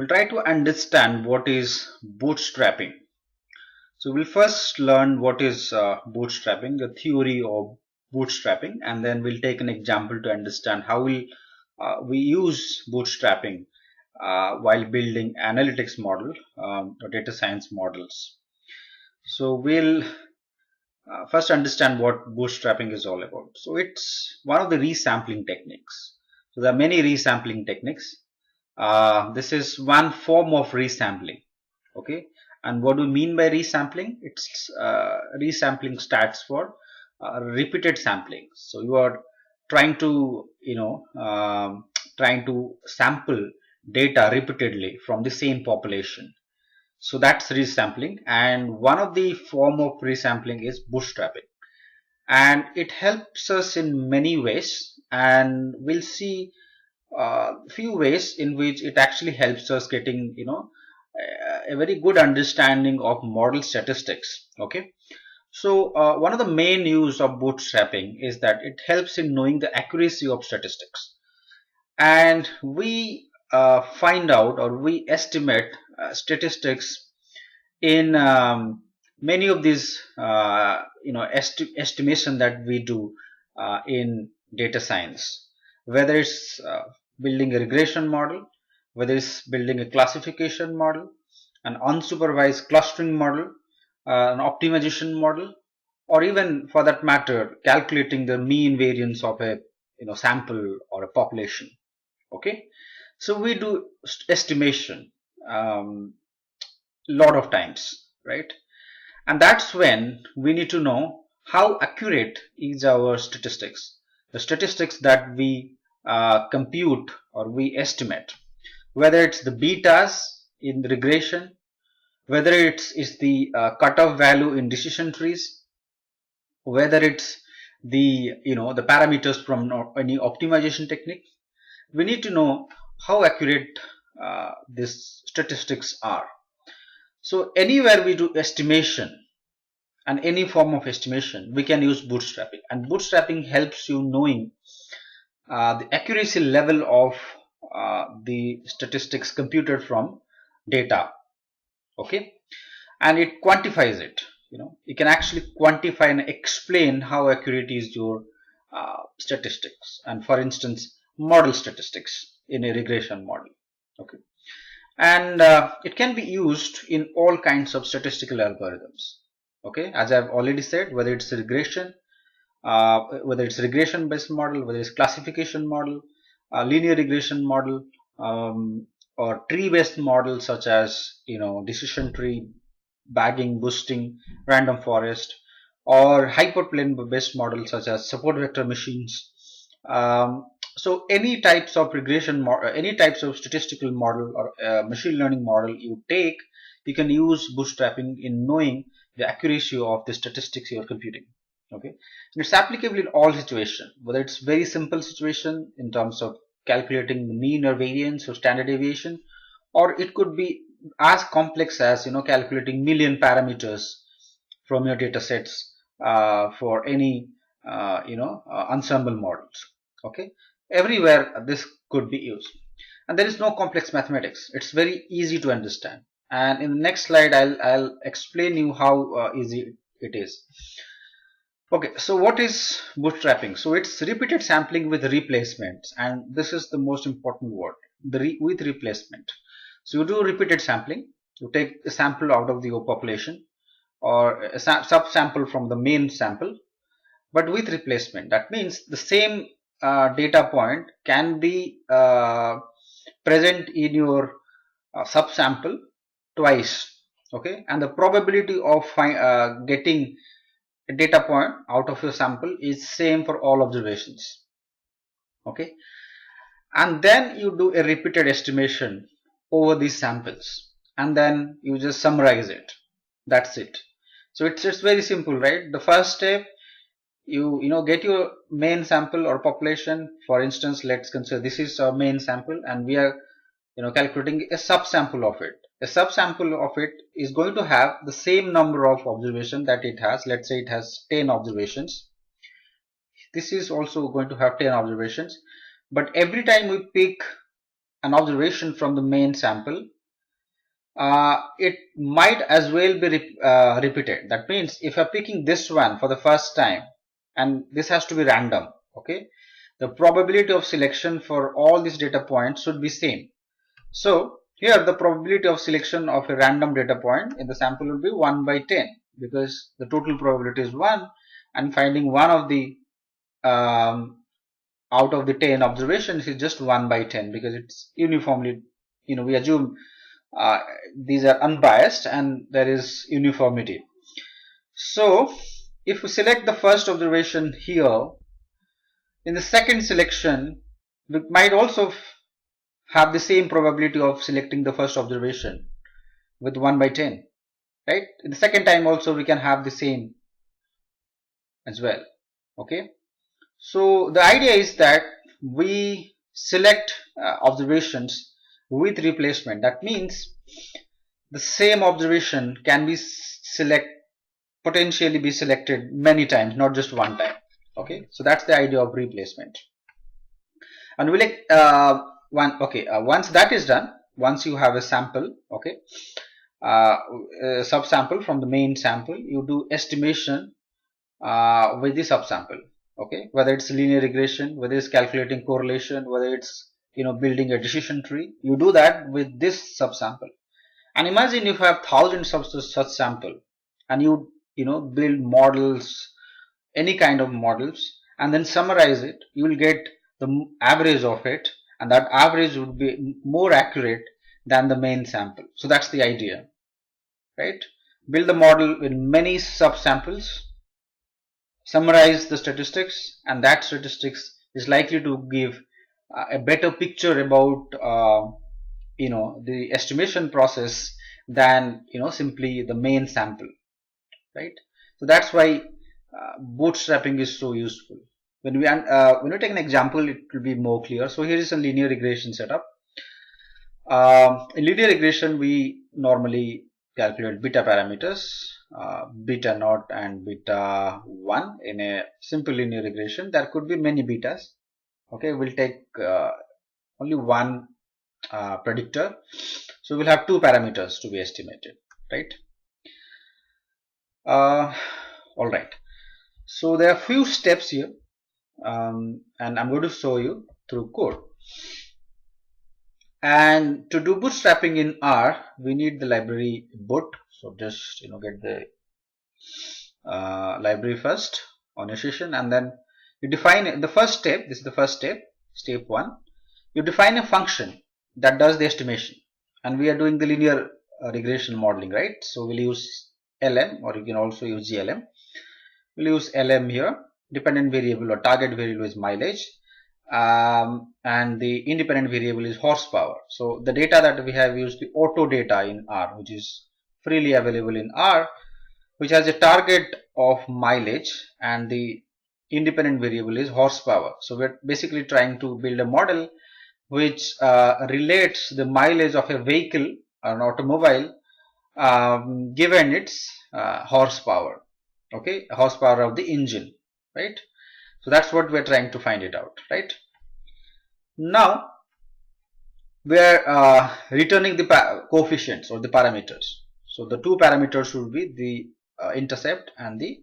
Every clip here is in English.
We'll try to understand what is bootstrapping. So we'll first learn what is bootstrapping, the theory of bootstrapping, and then we'll take an example to understand how we use bootstrapping while building analytics model or data science models. So we'll first understand what bootstrapping is all about. So it's one of the resampling techniques. So there are many resampling techniques. This is one form of resampling. Okay, and what do we mean by resampling? It's resampling stands for repeated sampling. So you are trying to trying to sample data repeatedly from the same population. So that's resampling, and one of the form of resampling is bootstrapping, and it helps us in many ways, and we'll see few ways in which it actually helps us getting a very good understanding of model statistics. Okay, so one of the main use of bootstrapping is that it helps in knowing the accuracy of statistics, and we find out or we estimate statistics in many of these estimation that we do in data science, whether it's building a regression model, whether it's building a classification model, an unsupervised clustering model, an optimization model, or even for that matter calculating the mean variance of a sample or a population. Okay, so we do estimation lot of times, right? And that's when we need to know how accurate is our statistics, the statistics that we compute or we estimate, whether it's the betas in the regression, whether it's the cutoff value in decision trees, whether it's the parameters from any optimization technique. We need to know how accurate these statistics are. So anywhere we do estimation and any form of estimation, we can use bootstrapping, and bootstrapping helps you knowing the accuracy level of the statistics computed from data. Okay, and it quantifies it. You can actually quantify and explain how accurate is your statistics, and for instance model statistics in a regression model. Okay, and it can be used in all kinds of statistical algorithms. Okay, as I've already said, whether it's regression, whether it's regression based model, whether it's classification model, linear regression model, or tree based models such as decision tree, bagging, boosting, random forest, or hyperplane based models such as support vector machines. So any types of regression any types of statistical model or machine learning model you take, you can use bootstrapping in knowing the accuracy of the statistics you are computing. Okay, and it's applicable in all situations, whether it's very simple situation in terms of calculating the mean or variance or standard deviation, or it could be as complex as calculating million parameters from your data sets for any ensemble models. Okay, everywhere this could be used, and there is no complex mathematics. It's very easy to understand, and in the next slide I'll explain you how easy it is. Okay, so what is bootstrapping? So it's repeated sampling with replacements, and this is the most important word, with replacement. So you do repeated sampling. You take a sample out of the population or a subsample from the main sample, but with replacement. That means the same data point can be present in your subsample twice. Okay, and the probability of getting a data point out of your sample is same for all observations. Okay, and then you do a repeated estimation over these samples, and then you just summarize it. That's it. So it's very simple, right? The first step, you get your main sample or population. For instance, let's consider this is our main sample, and we are calculating a subsample of it. A subsample of it is going to have the same number of observations that it has. Let's say it has 10 observations. This is also going to have 10 observations, but every time we pick an observation from the main sample, it might as well be repeated. That means if you're picking this one for the first time, and this has to be random, okay, the probability of selection for all these data points should be same. So here the probability of selection of a random data point in the sample will be 1 by 10, because the total probability is 1, and finding one of the out of the 10 observations is just 1 by 10, because it's uniformly, we assume these are unbiased and there is uniformity. So if we select the first observation here, in the second selection we might also have the same probability of selecting the first observation with 1 by 10, right? In the second time also we can have the same as well, okay? So the idea is that we select observations with replacement. That means the same observation can be potentially be selected many times, not just one time, okay? So that's the idea of replacement. And we'll once that is done, once you have a sample, okay, a subsample from the main sample, you do estimation with the subsample, okay, whether it's linear regression, whether it's calculating correlation, whether it's building a decision tree, you do that with this subsample. And imagine if you have thousands of such sample, and you build models, any kind of models, and then summarize it, you will get the average of it, and that average would be more accurate than the main sample. So that's the idea, right? Build the model with many subsamples, summarize the statistics, and that statistics is likely to give a better picture about the estimation process than simply the main sample, right? So that's why bootstrapping is so useful. When we take an example, it will be more clear. So here is a linear regression setup. In linear regression, we normally calculate beta parameters, beta naught and beta 1 in a simple linear regression. There could be many betas. Okay, we'll take only one predictor. So we'll have two parameters to be estimated, right? All right. So there are few steps here, and I'm going to show you through code. And to do bootstrapping in R, we need the library boot. So just get the library first on your session, and then you define the first step. This is the first step, step 1. You define a function that does the estimation, and we are doing the linear regression modeling, right? So we'll use LM, or you can also use GLM. We'll use LM here. Dependent variable or target variable is mileage, and the independent variable is horsepower. So the data that we have used, the auto data in R, which is freely available in R, which has a target of mileage, and the independent variable is horsepower. So we're basically trying to build a model which relates the mileage of a vehicle, an automobile, given its horsepower, okay, horsepower of the engine, right? So that's what we're trying to find it out, right? Now we are returning the coefficients or the parameters. So the two parameters should be the intercept and the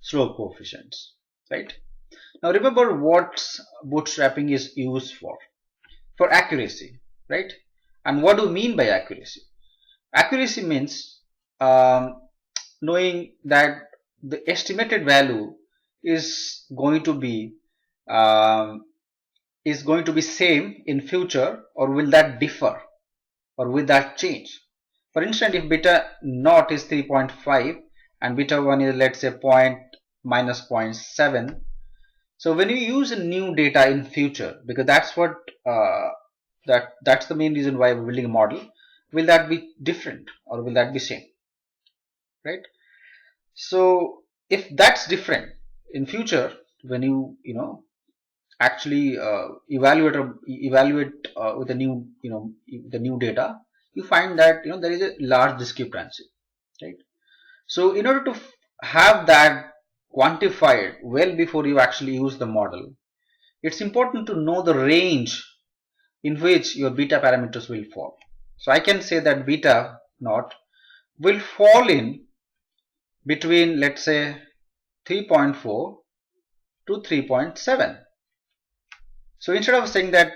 slope coefficients, right? Now remember what bootstrapping is used for accuracy, right? And what do we mean by accuracy? Accuracy means knowing that the estimated value is going to be same in future, or will that differ, or will that change? For instance, if beta naught is 3.5 and beta 1 is, let's say, minus 0.7, so when you use a new data in future, because that's what that's the main reason why we're building a model, will that be different or will that be same, right? So if that's different in future, when you actually evaluate with the new the new data, you find that there is a large discrepancy, right? So in order to have that quantified well before you actually use the model, it's important to know the range in which your beta parameters will fall. So I can say that beta naught will fall in between, let's say, 3.4 to 3.7. So instead of saying that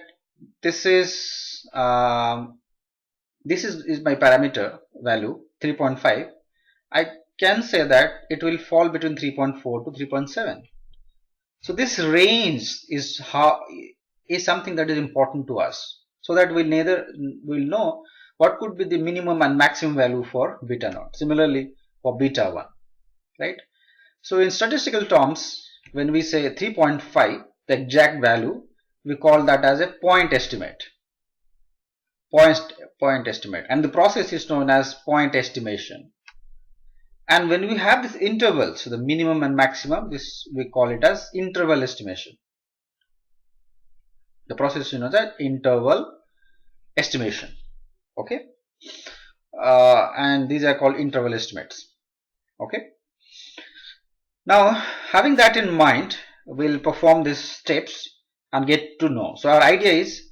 this is my parameter value 3.5, I can say that it will fall between 3.4 to 3.7. So this range is something that is important to us, so that we'll know what could be the minimum and maximum value for beta naught. Similarly for beta 1, right? So in statistical terms, when we say 3.5, the exact value, we call that as a point estimate. Point estimate, and the process is known as point estimation. And when we have this interval, so the minimum and maximum, this we call it as interval estimation. The process is known as interval estimation. Okay, and these are called interval estimates. Okay. Now, having that in mind, we'll perform these steps and get to know. So our idea is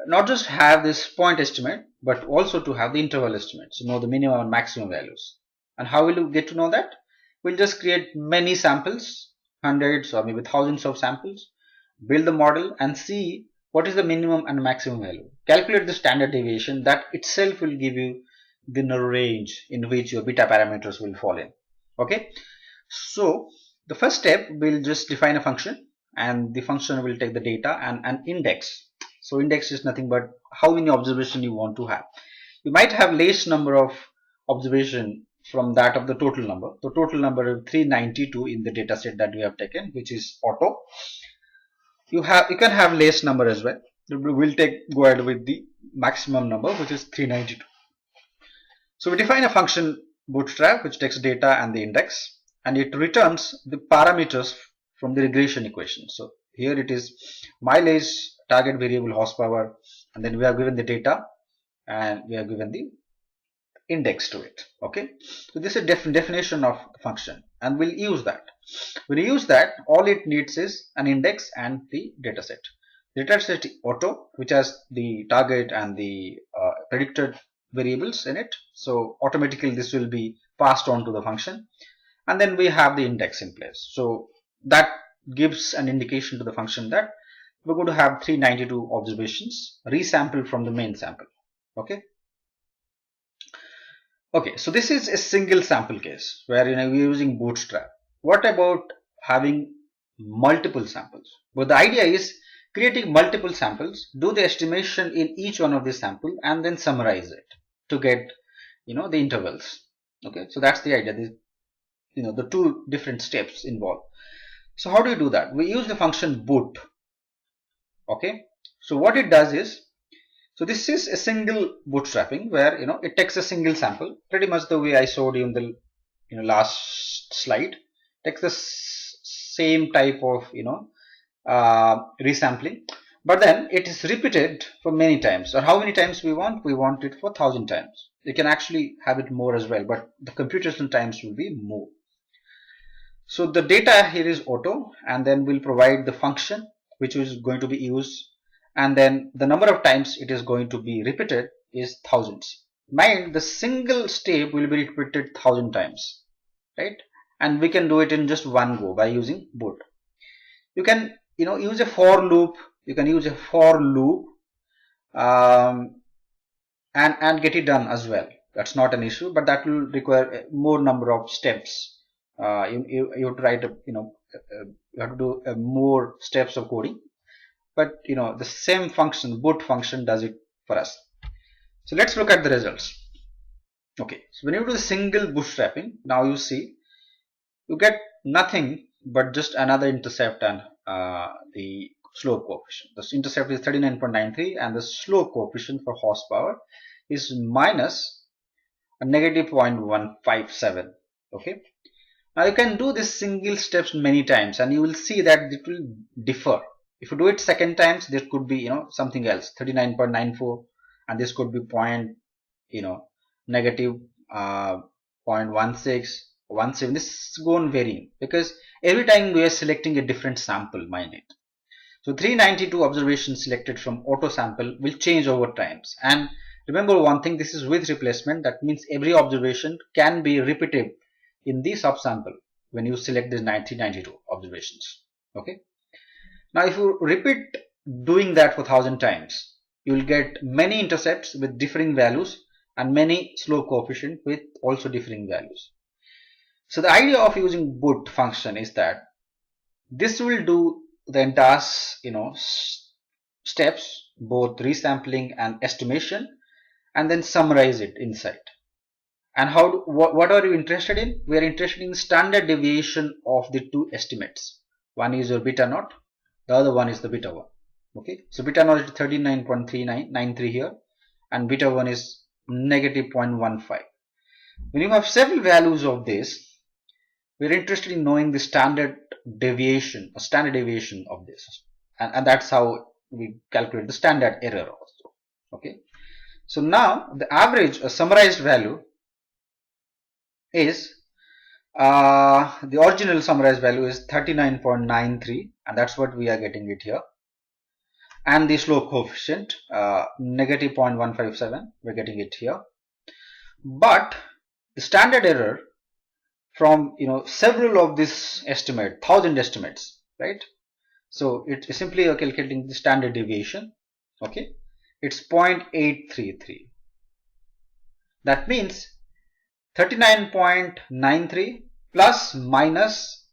not just have this point estimate, but also to have the interval estimates, to know the minimum and maximum values. And how will you get to know that? We'll just create many samples, hundreds or maybe thousands of samples, build the model and see what is the minimum and maximum value. Calculate the standard deviation. That itself will give you the range in which your beta parameters will fall in. Okay. So the first step, we'll just define a function, and the function will take the data and an index. So index is nothing but how many observations you want to have. You might have less number of observation from that of the total number. The total number is 392 in the data set that we have taken, which is auto. You can have less number as well. We'll go ahead with the maximum number, which is 392. So we define a function bootstrap which takes data and the index, and it returns the parameters from the regression equation. So here it is mileage, target variable horsepower, and then we have given the data and we have given the index to it. Okay, so this is a definition of the function, and we'll use that. When you use that, all it needs is an index and the data set. The data set auto, which has the target and the predicted variables in it, so automatically this will be passed on to the function. And then we have the index in place. So that gives an indication to the function that we're going to have 392 observations resampled from the main sample. Okay. Okay, so this is a single sample case where we're using Bootstrap. What about having multiple samples? But the idea is creating multiple samples, do the estimation in each one of the sample, and then summarize it to get the intervals. Okay, so that's the idea. The two different steps involved. So how do you do that? We use the function boot. Okay, so what it does is, so this is a single bootstrapping where it takes a single sample, pretty much the way I showed you in the last slide. Takes the same type of resampling, but then it is repeated for many times. Or how many times we want? We want it for 1,000 times. You can actually have it more as well, but the computational times will be more. So the data here is auto, and then we'll provide the function which is going to be used, and then the number of times it is going to be repeated is thousands. Mind, the single step will be repeated 1,000 times, right? And we can do it in just one go by using boot. You can use a for loop. You can use a for loop and get it done as well. That's not an issue, but that will require more number of steps. You have to write you have to do more steps of coding, but the same function, boot function, does it for us. So let's look at the results. Okay, so when you do the single bootstrapping, now you see you get nothing but just another intercept and the slope coefficient. The intercept is 39.93 and the slope coefficient for horsepower is minus a negative 0.157. Okay, now you can do this single steps many times and you will see that it will differ. If you do it second times, there could be something else, 39.94, and this could be negative 0.16, 17. This is going varying because every time we are selecting a different sample, mind it. So 392 observations selected from auto sample will change over times. And remember one thing, this is with replacement. That means every observation can be repeated in the subsample when you select the 392 observations. Okay. Now if you repeat doing that for 1000 times, you will get many intercepts with differing values and many slope coefficient with also differing values. So the idea of using boot function is that this will do the entire steps, both resampling and estimation, and then summarize it inside. And what are you interested in? We are interested in standard deviation of the two estimates. One is your beta naught, the other one is the beta 1. Okay, so beta naught is 39.3993 here, and beta 1 is negative 0.15. When you have several values of this, we're interested in knowing the standard deviation of this, and that's how we calculate the standard error also. Okay, so now the average summarized value is the original summarized value is 39.93, and that's what we are getting it here, and the slope coefficient negative 0.157, we're getting it here. But the standard error from several of this estimate, 1000 estimates, right? So it's simply calculating the standard deviation. Okay, it's 0.833. That means 39.93 plus minus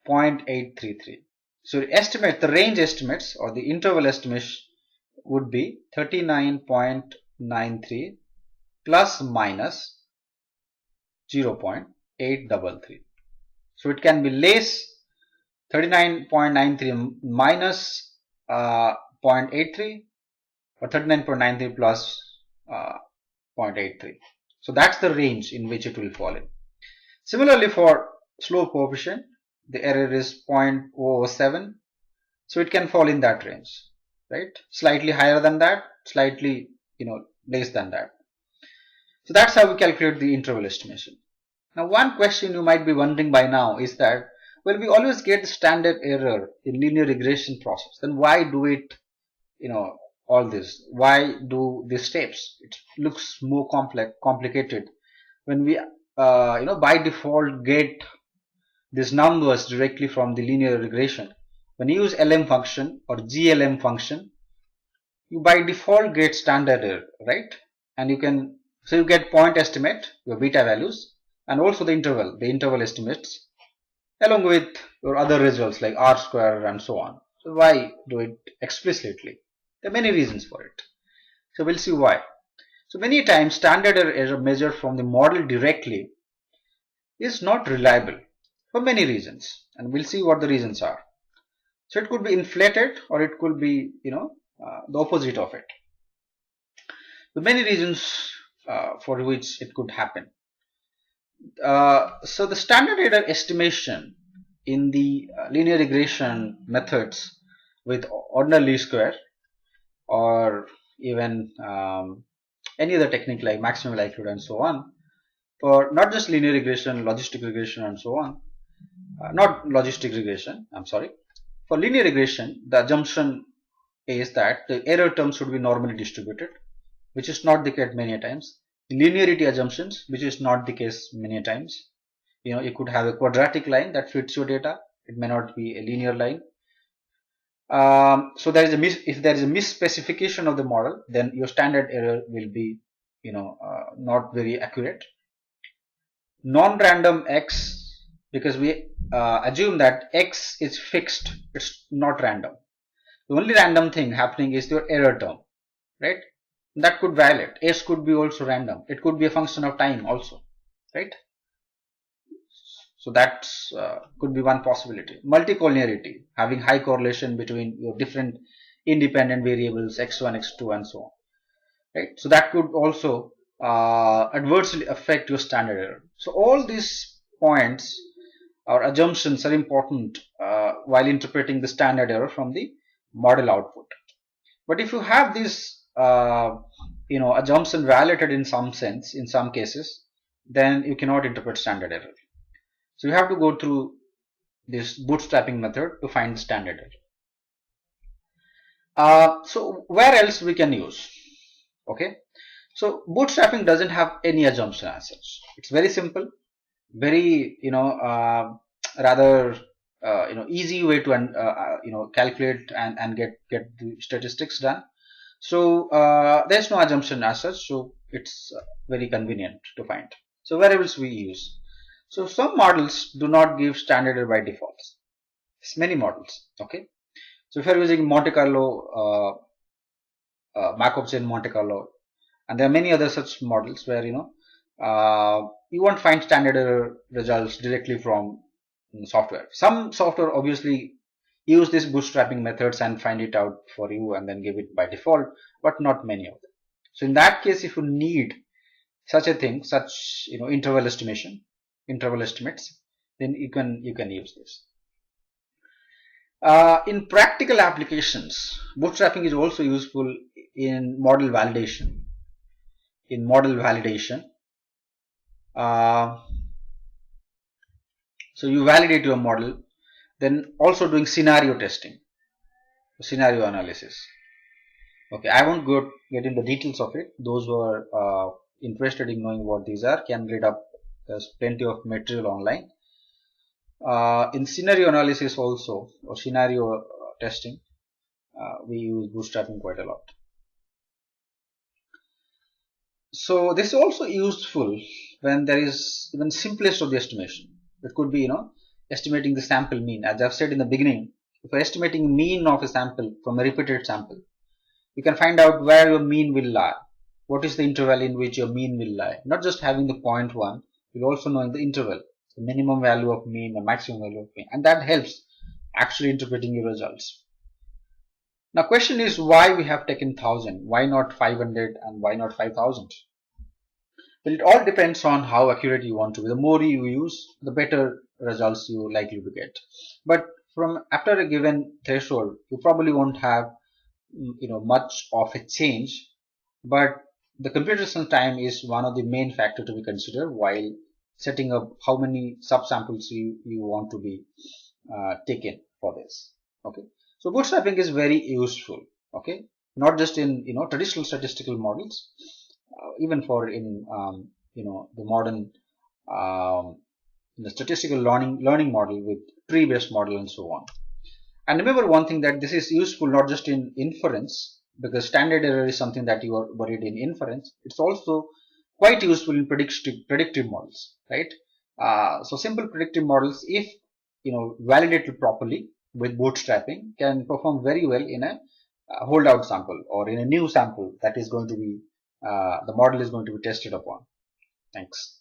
0.833. So the range estimates or the interval estimates would be 39.93 plus minus 0.833. So it can be less 39.93 minus 0.83 or 39.93 plus 0.83. So that's the range in which it will fall in. Similarly, for slope coefficient, the error is 0.07. So it can fall in that range, right? Slightly higher than that, slightly less than that. So that's how we calculate the interval estimation. Now one question you might be wondering by now is that, well, we always get the standard error in linear regression process. Then why do it, all this? Why do these steps? It looks more complicated when we, by default get these numbers directly from the linear regression. When you use LM function or GLM function, you by default get standard error, right? And you get point estimate, your beta values, and also the interval estimates, along with your other results like R square and so on. So why do it explicitly? There are many reasons for it. So we'll see why. So many times standard error measured from the model directly is not reliable for many reasons, and we'll see what the reasons are. So it could be inflated, or it could be the opposite of it. The many reasons for which it could happen. So the standard error estimation in the linear regression methods with ordinal least square, or even any other technique like maximum likelihood and so on, for not just linear regression, logistic regression and so on, not logistic regression, I'm sorry. For linear regression, the assumption is that the error terms should be normally distributed, which is not the case many times. Linearity assumptions, which is not the case many times. You could have a quadratic line that fits your data. It may not be a linear line. So if there is a misspecification of the model, then your standard error will be not very accurate. Non-random X, because we assume that X is fixed, it's not random. The only random thing happening is your error term, right? That could violate. S could be also random. It could be a function of time also, right? So that could be one possibility. Multicollinearity, having high correlation between your different independent variables x1, x2 and so on, right? So that could also adversely affect your standard error. So all these points or assumptions are important while interpreting the standard error from the model output. But if you have this assumption violated in some sense, in some cases, then you cannot interpret standard error. So you have to go through this bootstrapping method to find the standard error. So where else we can use? Okay. So bootstrapping doesn't have any assumption as such. It's very simple, very rather easy way to calculate and get the statistics done. So there's no assumption as such. So it's very convenient to find. So variables we use. So some models do not give standard error by default. It's many models. Okay. So if you're using Monte Carlo, Markov chain Monte Carlo, and there are many other such models where you won't find standard error results directly from software. Some software obviously use these bootstrapping methods and find it out for you and then give it by default, but not many of them. So in that case, if you need such a thing, such interval estimation, interval estimates, then you can use this. In practical applications, bootstrapping is also useful in model validation. In model validation, so you validate your model, then also doing scenario testing, scenario analysis. Okay, I won't get into details of it. Those who are interested in knowing what these are can read up. There's plenty of material online. In scenario analysis also, or scenario testing, we use bootstrapping quite a lot. So this is also useful when there is even simplest of the estimation. It could be, estimating the sample mean. As I've said in the beginning, if you're estimating mean of a sample from a repeated sample, you can find out where your mean will lie. What is the interval in which your mean will lie? Not just having the point one, you'll also know the interval, the minimum value of mean, the maximum value of mean, and that helps actually interpreting your results. Now, question is why we have taken 1000? Why not 500 and why not 5000? Well, it all depends on how accurate you want to be. The more you use, the better results you likely to get. But from after a given threshold, you probably won't have much of a change. But the computation time is one of the main factor to be considered while setting up how many subsamples you want to be taken for this. Okay, so bootstrapping is very useful. Okay, not just in traditional statistical models, even for in the modern the statistical learning model with tree based model and so on. And remember one thing, that this is useful not just in inference, because standard error is something that you are worried in inference. It's also quite useful in predictive models, right? So simple predictive models, if validated properly with bootstrapping, can perform very well in a holdout sample or in a new sample that is going to be the model is going to be tested upon. Thanks.